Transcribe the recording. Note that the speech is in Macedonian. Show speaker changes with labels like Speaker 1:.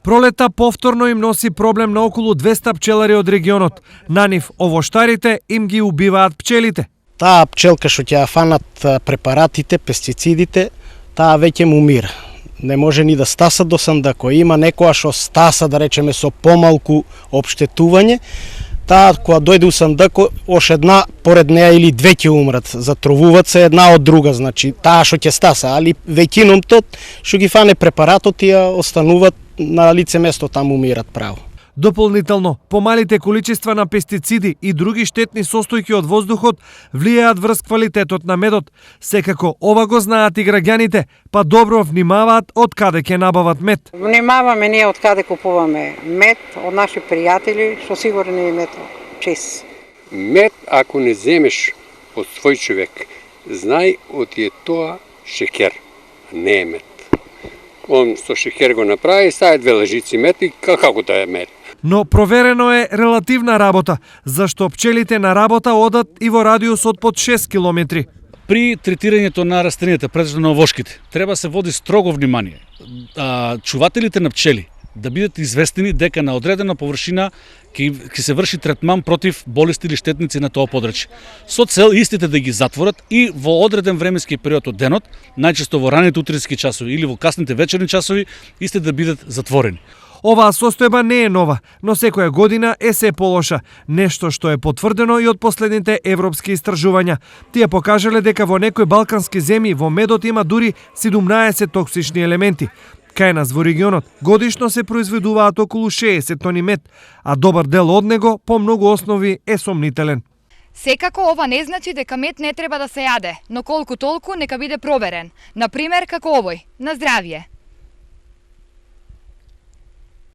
Speaker 1: Пролета повторно им носи проблем на околу 200 пчелари од регионот. На нив овоштарите им ги убиваат пчелите.
Speaker 2: Таа пчелка што ќе фанат препаратите, пестицидите, таа веќе му умира. Не може ни да стаса до сандако. Има некоја што стаса, да речеме, со помалку обштетување. Таа кога дојде у сандако, ош една поред неа или две ќе умрат. Затровуваат се една од друга, значи таа што ќе стаса, али веќином што ги фане препаратот ја остануваат на лице место, таму умират право.
Speaker 1: Дополнително, помалите количества на пестициди и други штетни состојки од воздухот влијаат врз квалитетот на медот. Секако ова го знаат и граѓаните, па добро внимаваат од каде ќе набават мед.
Speaker 3: Внимаваме ние од каде купуваме мед, од наши пријатели, што сигурно е мед чист.
Speaker 4: Мед, ако не земеш од свој човек, знај од е тоа шекер, не е мед. Он со шекер го направи, стаја 2 лажици мед и како да е мед.
Speaker 1: Но проверено е релативна работа, зашто пчелите на работа одат и во радиус од под 6 километри.
Speaker 5: При третирањето на растенијата, претежно на овошките, треба се води строго внимание. Чувателите на пчели да бидат известени дека на одредена површина ќе се врши третман против болести или штетници на тоа подрачје. Со цел истите да ги затворат и во одреден временски период од денот, најчесто во раните утрински часови или во касните вечерни часови, истите да бидат затворени.
Speaker 1: Оваа состојба не е нова, но секоја година е се полоша, нешто што е потврдено и од последните европски истражувања. Тие покажале дека во некои балкански земји во медот има дури 17 токсични елементи. Кај нас во регионот годишно се произведуваат околу 60 тони мед, а добар дел од него по многу основи е сомнителен.
Speaker 6: Секако ова не значи дека мед не треба да се јаде, но колку толку нека биде проверен. Например, како овој, на здравје.